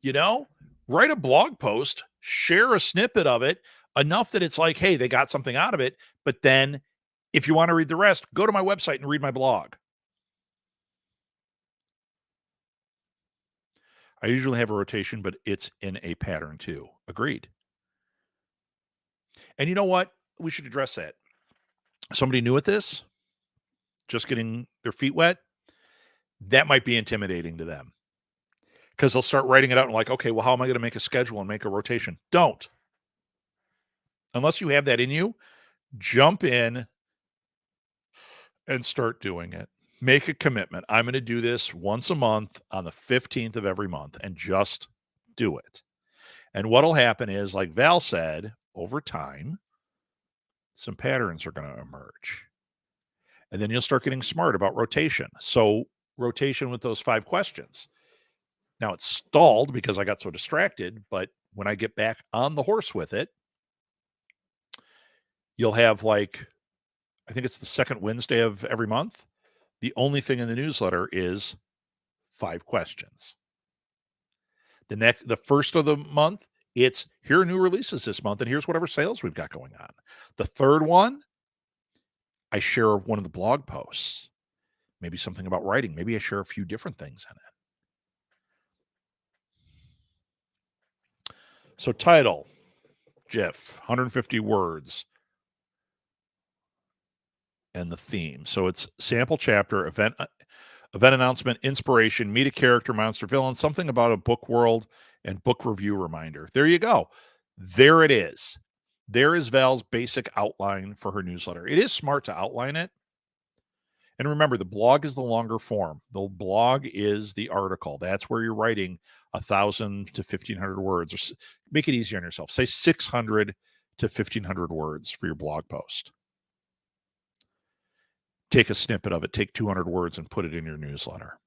Write a blog post, share a snippet of it, enough that it's like, hey, they got something out of it. But then if you want to read the rest, go to my website and read my blog. I usually have a rotation, but it's in a pattern too. Agreed. And you know what? We should address that. Somebody new at this, just getting their feet wet, that might be intimidating to them. Because they'll start writing it out and like, okay, well, how am I going to make a schedule and make a rotation? Don't. Unless you have that in you, jump in and start doing it. Make a commitment. I'm going to do this once a month on the 15th of every month and just do it. And what'll happen is, like Val said, over time, some patterns are going to emerge. And then you'll start getting smart about rotation. So rotation with those 5 questions. Now it's stalled because I got so distracted, but when I get back on the horse with it, you'll have I think it's the second Wednesday of every month. The only thing in the newsletter is 5 questions. The first of the month, it's here are new releases this month, and here's whatever sales we've got going on. The third one, I share one of the blog posts, maybe something about writing. Maybe I share a few different things in it. So title, GIF, 150 words, and the theme. So it's sample chapter, event announcement, inspiration, meet a character, monster, villain, something about a book world, and book review reminder. There you go. There it is. There is Val's basic outline for her newsletter. It is smart to outline it. And remember, the blog is the longer form. The blog is the article. That's where you're writing 1,000 to 1,500 words. Or make it easier on yourself. Say 600 to 1,500 words for your blog post. Take a snippet of it. Take 200 words and put it in your newsletter.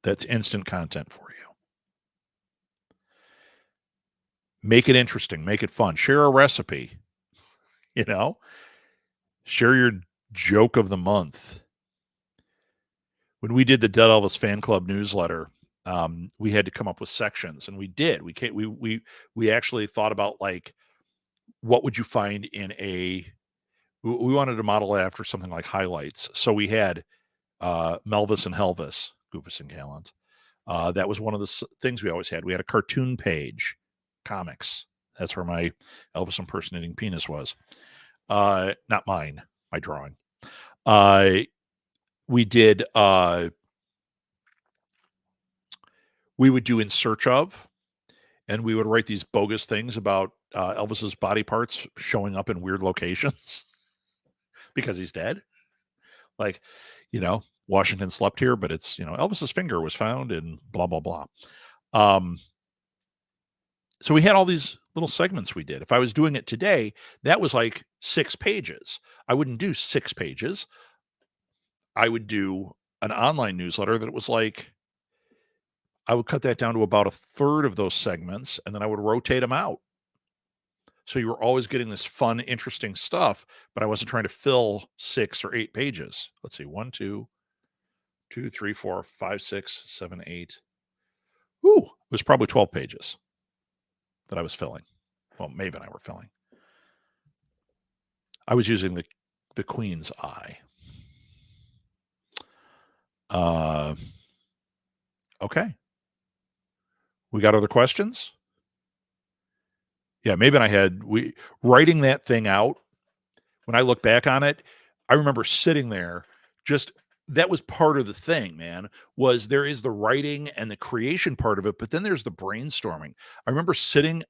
That's instant content for you. Make it interesting. Make it fun. Share a recipe. Share your joke of the month. When we did the Dead Elvis Fan Club newsletter, we had to come up with sections, and we did. We actually thought about what would you find in we wanted to model it after something like highlights. So we had Melvis and Helvis, Goofus and Gallant. That was one of the things we always had. We had a cartoon page, comics. That's where my Elvis impersonating penis was. Not mine, my drawing. We did, we would do in search of, and we would write these bogus things about Elvis's body parts showing up in weird locations because he's dead. Washington slept here, but it's, Elvis's finger was found in blah, blah, blah. So we had all these little segments we did. If I was doing it today, that was 6 pages. I wouldn't do 6 pages. I would do an online newsletter that was I would cut that down to about a third of those segments, and then I would rotate them out. So you were always getting this fun, interesting stuff, but I wasn't trying to fill 6 or 8 pages. Let's see, 1, 2, 2, 3, 4, 5, 6, 7, 8. Ooh, it was probably 12 pages that I was filling. Well, Maeve and I were filling. I was using the queen's eye. Okay. We got other questions? Yeah, Maeve and I writing that thing out. When I look back on it, I remember sitting there just that was part of the thing, man, was there is the writing and the creation part of it, but then there's the brainstorming. I remember sitting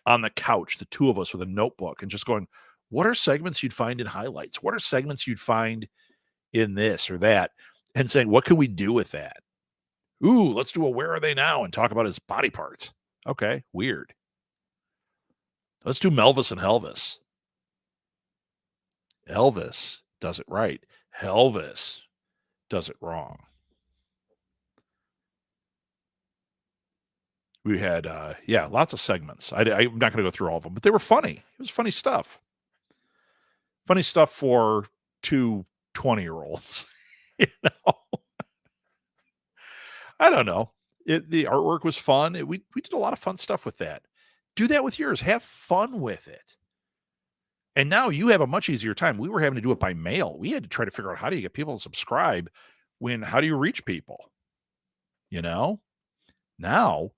on the couch, the two of us with a notebook and just going, what are segments you'd find in highlights? What are segments you'd find in this or that? And saying, what can we do with that? Ooh, let's do a where are they now and talk about his body parts. Okay, weird. Let's do Melvis and Elvis. Elvis does it right. Elvis does it wrong. We had, lots of segments. I'm not going to go through all of them, but they were funny. It was funny stuff. Funny stuff for 2 20-year-olds. You know, I don't know. The artwork was fun. We did a lot of fun stuff with that. Do that with yours. Have fun with it. And now you have a much easier time. We were having to do it by mail. We had to try to figure out how do you get people to subscribe how do you reach people? You know? Now,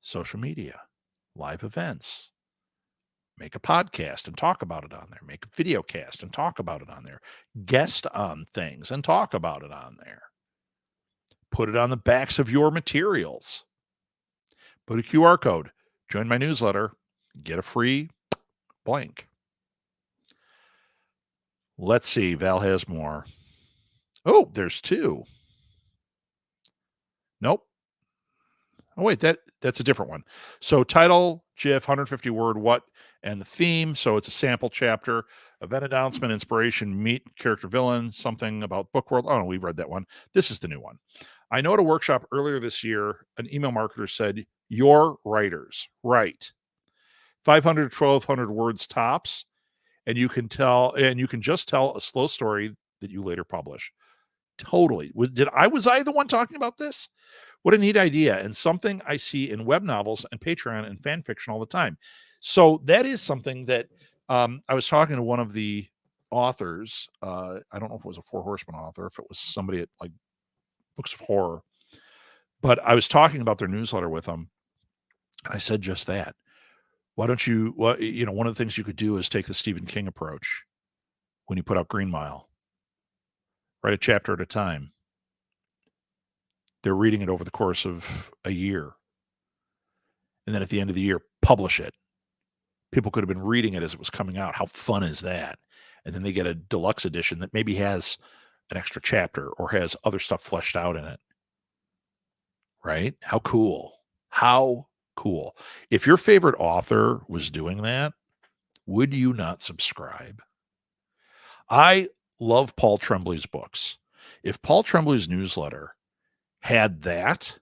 social media, live events, make a podcast and talk about it on there, make a video cast and talk about it on there, guest on things and talk about it on there. Put it on the backs of your materials. Put a QR code, join my newsletter, get a free blank. Let's see. Val has more. Oh, there's 2. Nope. Oh, wait, that's a different one. So title, GIF, 150 word, what, and the theme. So it's a sample chapter, event announcement, inspiration, meet character villain, something about book world. Oh, no, we read that one. This is the new one. I know at a workshop earlier this year, an email marketer said, your writers, write 500 to 1200 words tops. And you can just tell a slow story that you later publish. Totally. Was I the one talking about this? What a neat idea, and something I see in web novels and Patreon and fan fiction all the time. So that is something that I was talking to one of the authors. I don't know if it was a Four Horsemen author, if it was somebody at like Books of Horror, but I was talking about their newsletter with them. And I said just that. Why don't you? One of the things you could do is take the Stephen King approach when you put out Green Mile. Write a chapter at a time. They're reading it over the course of a year. And then at the end of the year, publish it. People could have been reading it as it was coming out. How fun is that? And then they get a deluxe edition that maybe has an extra chapter or has other stuff fleshed out in it. Right? How cool. How cool. If your favorite author was doing that, would you not subscribe? I love Paul Tremblay's books. If Paul Tremblay's newsletter had that,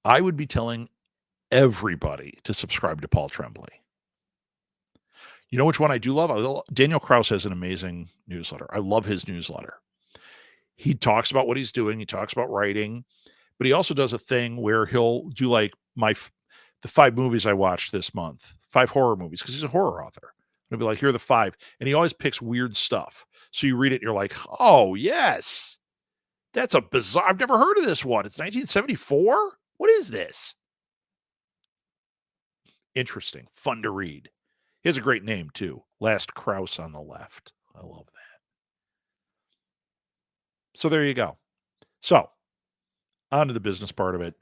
I would be telling everybody to subscribe to Paul Tremblay. You know which one I do love? Daniel Krauss has an amazing newsletter. I love his newsletter. He talks about what he's doing. He talks about writing, but he also does a thing where he'll do like the 5 movies I watched this month, 5 horror movies, because he's a horror author. He'll be like, here are the 5. And he always picks weird stuff. So you read it and you're like, oh, yes. That's a bizarre. I've never heard of this one. It's 1974. What is this? Interesting. Fun to read. He has a great name, too. Last Krauss on the left. I love that. So there you go. So on to the business part of it.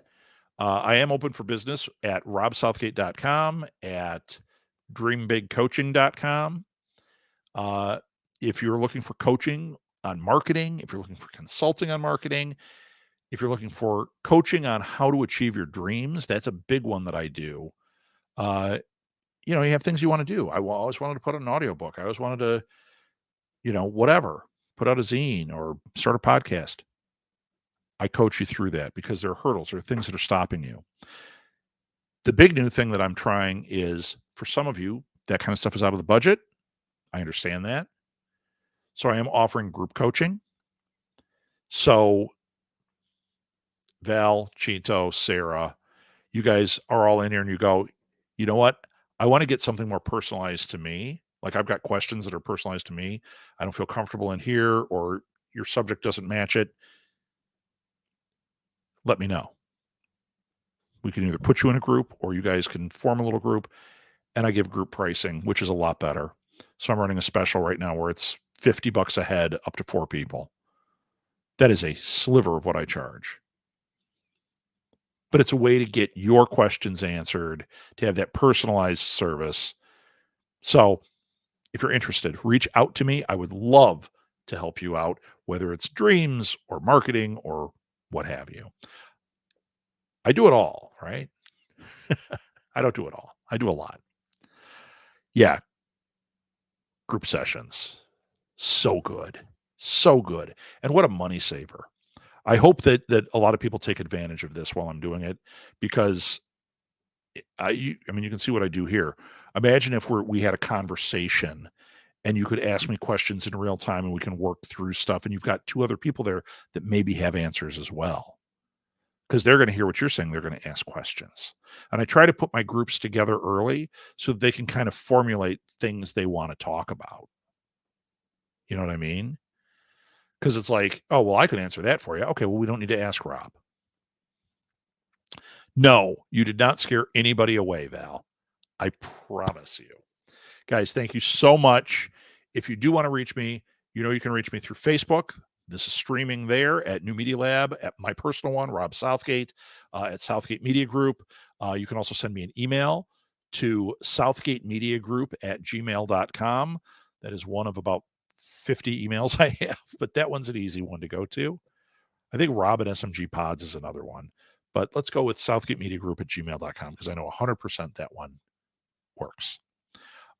I am open for business at robsouthgate.com, at dreambigcoaching.com. If you're looking for coaching on marketing, if you're looking for consulting on marketing, if you're looking for coaching on how to achieve your dreams, that's a big one that I do. You have things you want to do. I always wanted to put out an audiobook. I always wanted to, whatever, put out a zine or start a podcast. I coach you through that because there are hurdles, there are things that are stopping you. The big new thing that I'm trying is for some of you, that kind of stuff is out of the budget. I understand that. So I am offering group coaching. So Val, Chito, Sarah, you guys are all in here and you go, you know what? I want to get something more personalized to me. Like I've got questions that are personalized to me. I don't feel comfortable in here or your subject doesn't match it. Let me know. We can either put you in a group or you guys can form a little group and I give group pricing, which is a lot better. So I'm running a special right now where it's $50 a head up to 4 people. That is a sliver of what I charge. But it's a way to get your questions answered, to have that personalized service. So if you're interested, reach out to me. I would love to help you out, whether it's dreams or marketing or what have you. I do it all, right? I don't do it all. I do a lot. Yeah, group sessions. So good. So good. And what a money saver. I hope that a lot of people take advantage of this while I'm doing it because I mean, you can see what I do here. Imagine if we had a conversation and you could ask me questions in real time and we can work through stuff and you've got 2 other people there that maybe have answers as well. Because they're gonna hear what you're saying, they're gonna ask questions. And I try to put my groups together early so that they can kind of formulate things they wanna talk about. You know what I mean? Because it's like, "Oh, well, I could answer that for you." Okay, well, we don't need to ask Rob. No, you did not scare anybody away, Val. I promise you. Guys, thank you so much. If you do want to reach me, you know you can reach me through Facebook. This is streaming there at New Media Lab, at my personal one, Rob Southgate, at Southgate Media Group. You can also send me an email to southgatemediagroup@gmail.com. That is one of about 50 emails I have, but that one's an easy one to go to. I think Rob at SMG Pods is another one, but let's go with southgatemediagroup@gmail.com because I know 100% that one works.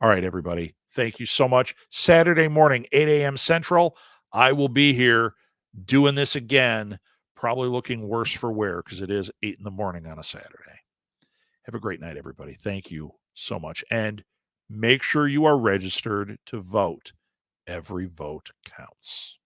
All right, everybody. Thank you so much. Saturday morning, 8 a.m. Central. I will be here doing this again, probably looking worse for wear because it is 8 in the morning on a Saturday. Have a great night, everybody. Thank you so much. And make sure you are registered to vote. Every vote counts.